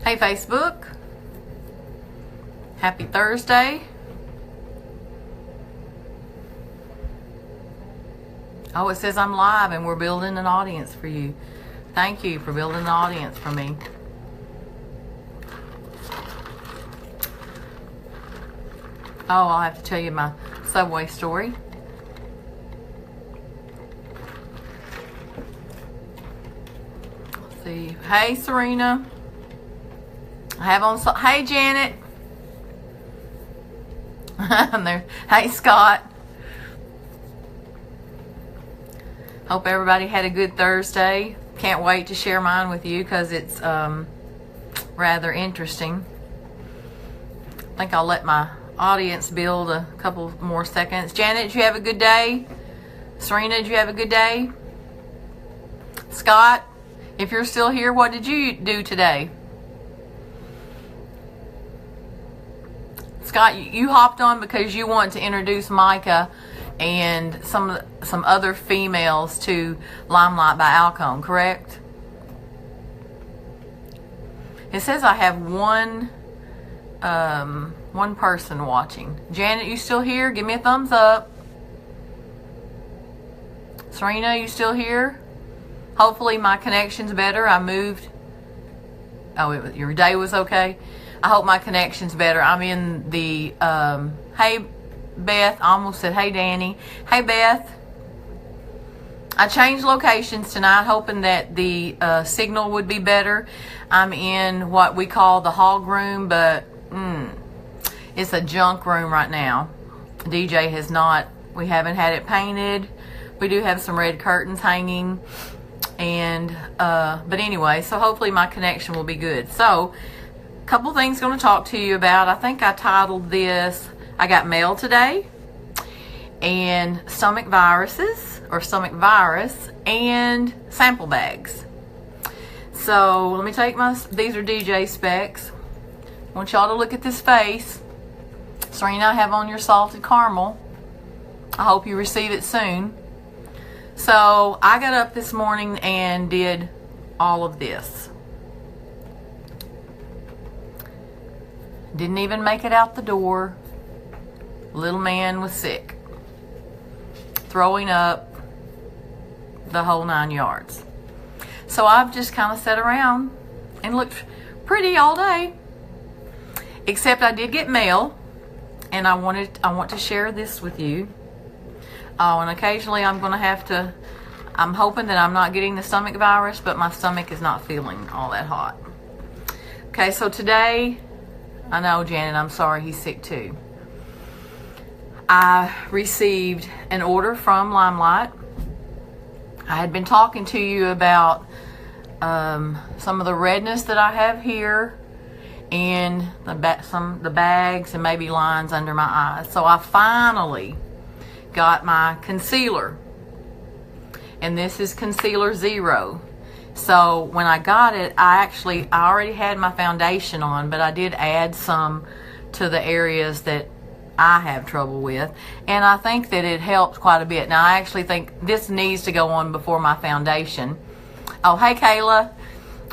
Hey Facebook, happy Thursday. Oh, it says I'm live and we're building an audience for you. Thank you for building an audience for me. Oh, I'll have to tell you my Subway story. Let's see. Hey Serena. I have on, hey Janet. There. Hey Scott. Hope everybody had a good Thursday. Can't wait to share mine with you because it's rather interesting. I think I'll let my audience build a couple more seconds. Janet, did you have a good day? Serena, did you have a good day? Scott, if you're still here, what did you do today? Scott, you hopped on because you want to introduce Micah and some other females to LimeLight by Alcone, correct? It says I have one person watching. Janet, you still here? Give me a thumbs up. Serena, you still here? Hopefully my connection's better. I moved. Oh, your day was okay? I hope my connection's better. I'm in the, hey Beth, I almost said hey Danny. Hey Beth. I changed locations tonight hoping that the signal would be better. I'm in what we call the hog room, but it's a junk room right now. DJ has not, we haven't had it painted. We do have some red curtains hanging. And, but anyway, so hopefully my connection will be good. So, couple things going to talk to you about. I think I titled this, I got mail today, and stomach viruses, or stomach virus, and sample bags. So let me take these are DJ specs. I want y'all to look at this face. Serena, I have on your salted caramel. I hope you receive it soon. So I got up this morning and did all of this. Didn't even make it out the door. Little man was sick. Throwing up, the whole 9 yards. So I've just kind of sat around and looked pretty all day. Except I did get mail, and I want to share this with you. Oh, and occasionally I'm going to have to, I'm hoping that I'm not getting the stomach virus, but my stomach is not feeling all that hot. Okay, so today, I know, Janet, I'm sorry, he's sick too. I received an order from LimeLight. I had been talking to you about some of the redness that I have here and the bags and maybe lines under my eyes. So I finally got my concealer. And this is Concealer Zero. So when I got it, I already had my foundation on, but I did add some to the areas that I have trouble with, and I think that it helped quite a bit. Now I actually think this needs to go on before my foundation. Oh, hey Kayla,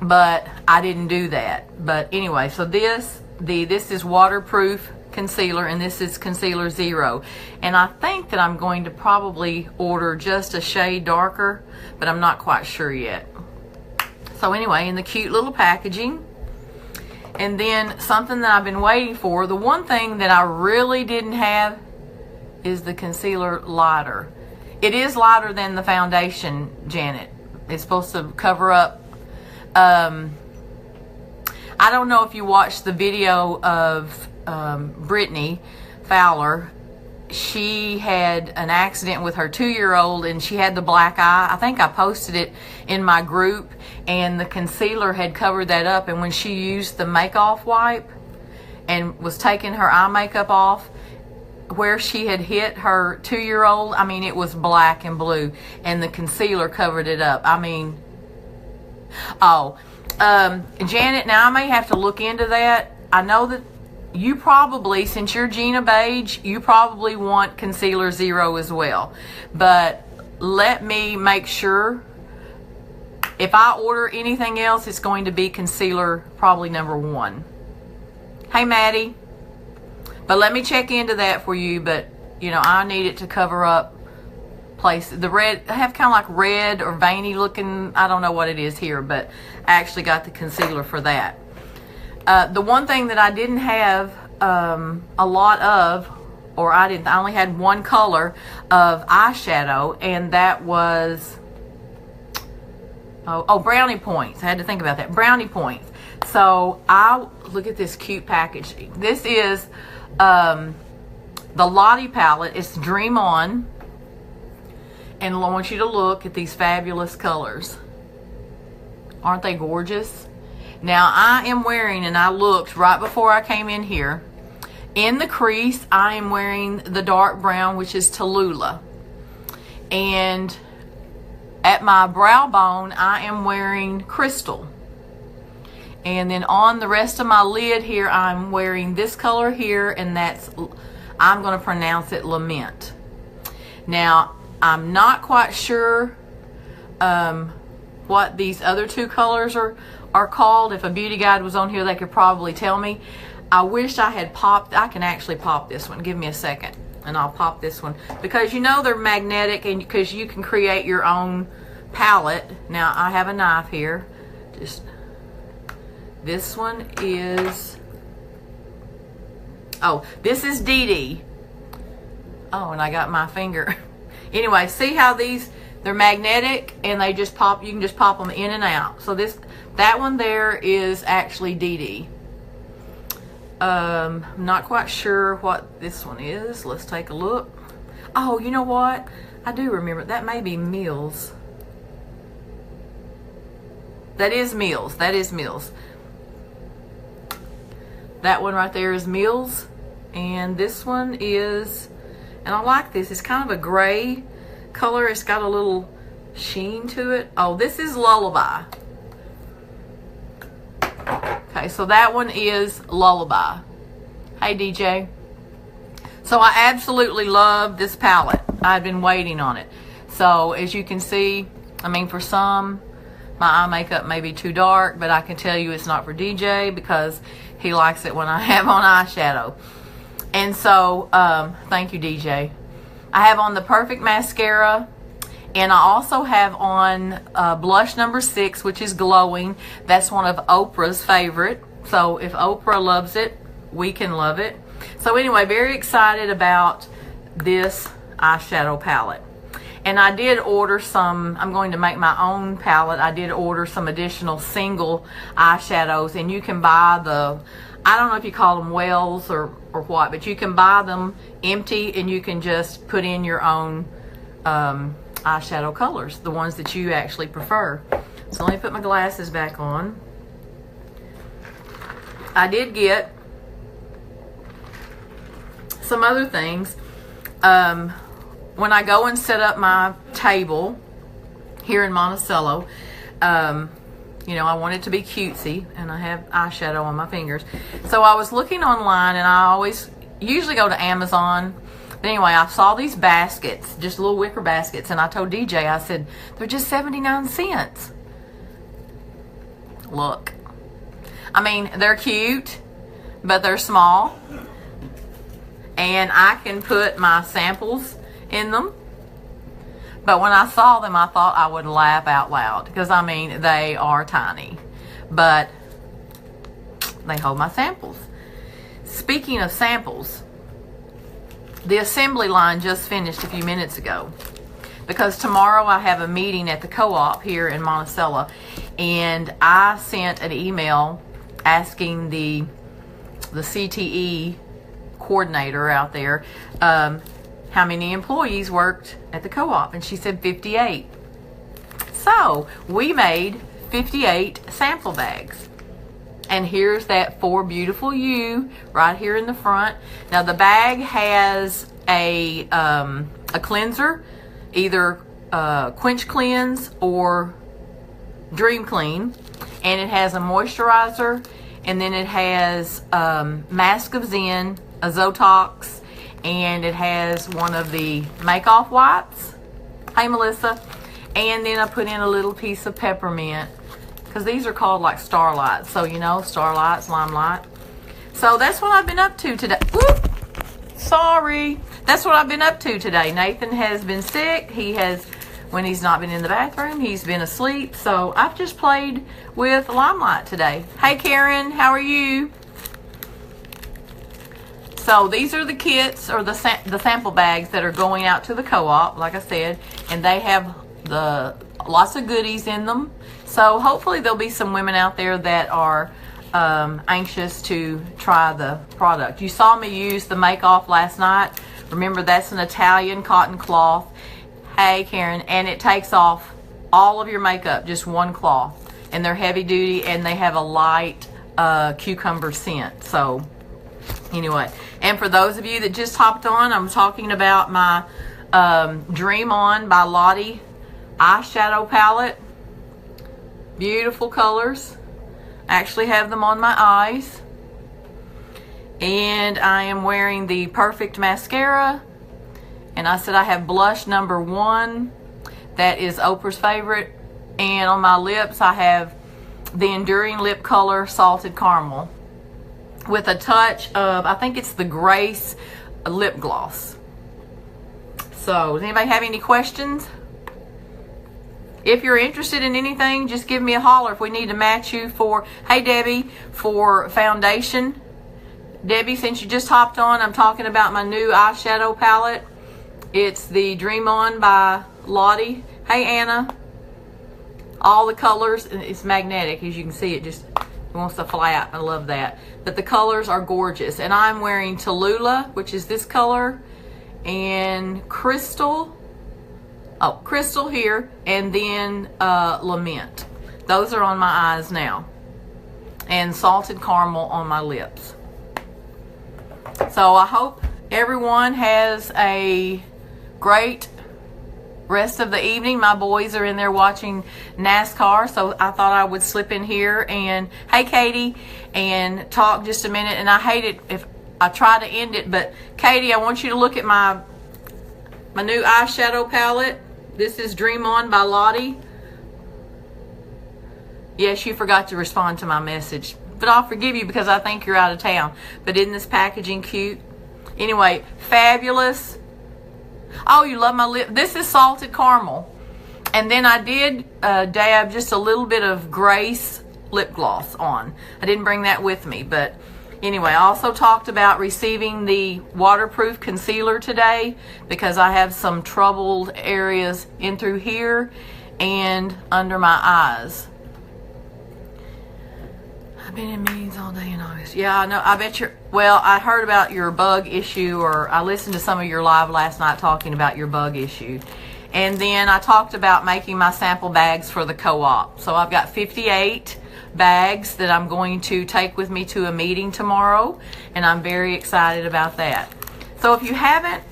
but I didn't do that. But anyway, so this is waterproof concealer, and this is Concealer Zero, and I think that I'm going to probably order just a shade darker, but I'm not quite sure yet. So anyway, in the cute little packaging. And then something that I've been waiting for, the one thing that I really didn't have is the concealer lighter. It is lighter than the foundation, Janet. It's supposed to cover up. I don't know if you watched the video of Brittany Fowler. She had an accident with her 2-year-old and she had the black eye. I think I posted it in my group, and the concealer had covered that up, and when she used the make-off wipe and was taking her eye makeup off, where she had hit her 2-year-old, I mean, it was black and blue, and the concealer covered it up. I mean, Janet, now I may have to look into that. I know that you probably, since you're Gina Beige, you probably want Concealer Zero as well. But let me make sure If I order anything else, it's going to be concealer, probably number 1. Hey, Maddie. But let me check into that for you. But, you know, I need it to cover up places. The red, I have kind of like red or veiny looking, I don't know what it is here, but I actually got the concealer for that. The one thing that I didn't have a lot of, or I only had one color of eyeshadow, and that was, brownie points. I had to think about that. Brownie points. So look at this cute packaging. This is the Lottie palette. It's Dream On. And I want you to look at these fabulous colors. Aren't they gorgeous? Now I am wearing, and I looked right before I came in here, in the crease I am wearing the dark brown, which is Tallulah. And at my brow bone I am wearing Crystal. And then on the rest of my lid here I'm wearing this color here, and that's, I'm going to pronounce it Lament. Now I'm not quite sure what these other two colors are called. If a beauty guide was on here, they could probably tell me. I wish I had popped, I can actually pop this one. Give me a second and I'll pop this one, because you know they're magnetic, and because you can create your own palette. Now I have a knife here. This one is, this is Dee Dee. Oh, and I got my finger. Anyway, see how they're magnetic, and they just pop, you can just pop them in and out. So that one there is actually Dee Dee. I'm not quite sure what this one is. Let's take a look. Oh, you know what? I do remember. That may be Mills. That is Mills. That is Mills. That one right there is Mills. And this one is, and I like this. It's kind of a gray color. It's got a little sheen to it. Oh, this is Lullaby. Okay, so that one is Lullaby. Hey, DJ. So I absolutely love this palette. I've been waiting on it. So as you can see, I mean, for some, my eye makeup may be too dark, but I can tell you it's not for DJ, because he likes it when I have on eyeshadow. And so, thank you, DJ. I have on the Perfect Mascara, and I also have on blush number 6, which is Glowing. That's one of Oprah's favorite. So if Oprah loves it, we can love it. So anyway, very excited about this eyeshadow palette. And I did order some, I'm going to make my own palette. I did order some additional single eyeshadows, and you can buy the, I don't know if you call them wells or what, but you can buy them empty, and you can just put in your own eyeshadow colors, the ones that you actually prefer. So let me put my glasses back on. I did get some other things. When I go and set up my table here in Monticello, you know, I want it to be cutesy, and I have eyeshadow on my fingers. So I was looking online, and I usually go to Amazon. But anyway, I saw these baskets, just little wicker baskets, and I told DJ, I said, they're just 79 cents. Look. I mean, they're cute, but they're small. And I can put my samples in them. But when I saw them, I thought I would laugh out loud, because I mean, they are tiny, but they hold my samples. Speaking of samples, the assembly line just finished a few minutes ago, because tomorrow I have a meeting at the co-op here in Monticello, and I sent an email asking the CTE coordinator out there how many employees worked at the co-op, and she said 58. So we made 58 sample bags, and here's that For Beautiful You right here in the front. Now the bag has a cleanser, either Quench Cleanse or Dream Clean, and it has a moisturizer, and then it has Mask of Zen, a Zotox, and it has one of the make-off wipes. Hey, Melissa. And then I put in a little piece of peppermint, because these are called like Starlights. So, you know, Starlights, LimeLight. So that's what I've been up to today. Whoop! Sorry. That's what I've been up to today. Nathan has been sick. He has, when he's not been in the bathroom, he's been asleep. So I've just played with LimeLight today. Hey Karen, how are you? So these are the kits, or the sample bags that are going out to the co-op, like I said, and they have lots of goodies in them. So hopefully there'll be some women out there that are anxious to try the product. You saw me use the Make Off last night. Remember, that's an Italian cotton cloth. Hey Karen, and it takes off all of your makeup, just one cloth. And they're heavy duty, and they have a light cucumber scent. So anyway, and for those of you that just hopped on, I'm talking about my Dream On by Lottie eyeshadow palette. Beautiful colors. I actually have them on my eyes. And I am wearing the Perfect mascara. And I said I have blush number 1. That is Oprah's favorite. And on my lips I have the Enduring Lip Color Salted Caramel, with a touch of, I think it's the Grace lip gloss. So, does anybody have any questions? If you're interested in anything, just give me a holler if we need to match you for, hey Debbie, for foundation. Debbie, since you just hopped on, I'm talking about my new eyeshadow palette. It's the Dream On by Lottie. Hey Anna. All the colors, it's magnetic, as you can see, it just wants to fly out. I love that. But the colors are gorgeous. And I'm wearing Tallulah, which is this color, and Crystal. Oh, Crystal here, and then Lament. Those are on my eyes now. And Salted Caramel on my lips. So I hope everyone has a great rest of the evening. My boys are in there watching NASCAR, so I thought I would slip in here and, hey Katie, and talk just a minute. And I hate it if I try to end it, but Katie, I want you to look at my new eyeshadow palette. This is Dream On by Lottie. Yes, you forgot to respond to my message, but I'll forgive you because I think you're out of town. But isn't this packaging cute? Anyway, fabulous. Oh, you love my lip. This is Salted Caramel. And then I did dab just a little bit of Grace lip gloss on. I didn't bring that with me, but anyway, I also talked about receiving the waterproof concealer today because I have some troubled areas in through here and under my eyes. I've been in meetings all day in August. Yeah, I know. I bet you're, well, I heard about your bug issue, or I listened to some of your live last night talking about your bug issue. And then I talked about making my sample bags for the co-op. So I've got 58 bags that I'm going to take with me to a meeting tomorrow, and I'm very excited about that. So if you haven't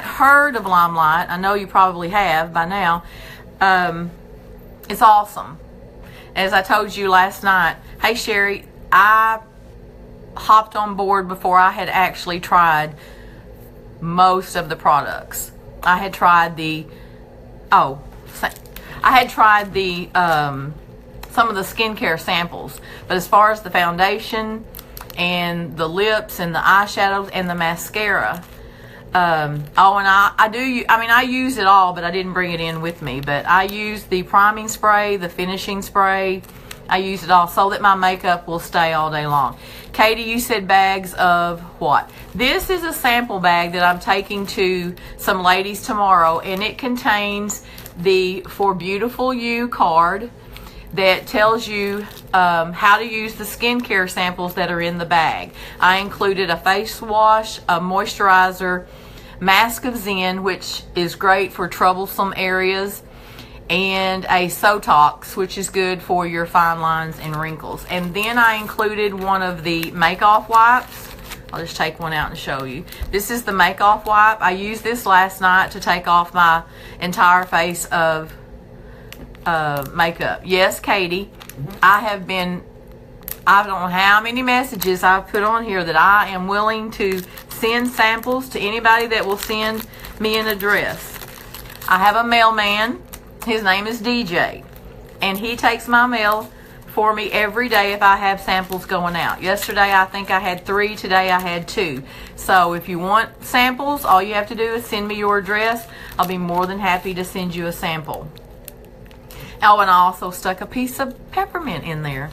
heard of LimeLight, I know you probably have by now. It's awesome. As I told you last night, hey Sherry, I hopped on board before I had actually tried most of the products. I had tried some of the skincare samples, but as far as the foundation and the lips and the eyeshadows and the mascara, and I use it all, but I didn't bring it in with me. But I use the priming spray, the finishing spray. I use it all so that my makeup will stay all day long. Katie, you said bags of what? This is a sample bag that I'm taking to some ladies tomorrow, and it contains the For Beautiful You card that tells you how to use the skincare samples that are in the bag. I included a face wash, a moisturizer, mask of Zen, which is great for troublesome areas, and a Sotox, which is good for your fine lines and wrinkles. And then I included one of the make-off wipes. I'll just take one out and show you. This is the make-off wipe. I used this last night to take off my entire face of makeup. Yes, Katie, I don't know how many messages I've put on here that I am willing to send samples to anybody that will send me an address. I have a mailman His name is DJ, and he takes my mail for me every day if I have samples going out. Yesterday I think I had 3, today I had 2. So if you want samples, all you have to do is send me your address. I'll be more than happy to send you a sample. Oh, and I also stuck a piece of peppermint in there.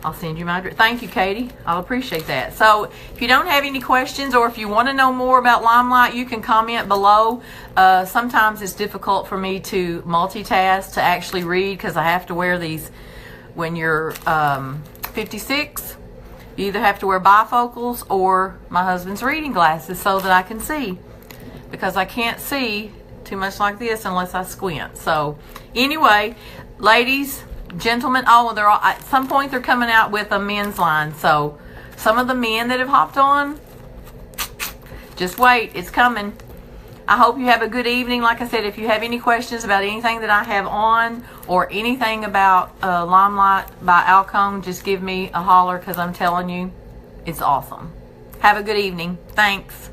I'll send you my address. Thank you, Katie. I'll appreciate that. So if you don't have any questions, or if you want to know more about LimeLight, you can comment below. Sometimes it's difficult for me to multitask, to actually read, because I have to wear these. When you're 56, you either have to wear bifocals or my husband's reading glasses so that I can see, because I can't see too much like this unless I squint. So anyway, ladies, gentlemen, oh, they're all, at some point they're coming out with a men's line. So some of the men that have hopped on, just wait, it's coming. I hope you have a good evening. Like I said, if you have any questions about anything that I have on, or anything about LimeLight by Alcone, just give me a holler, because I'm telling you, it's awesome. Have a good evening. Thanks.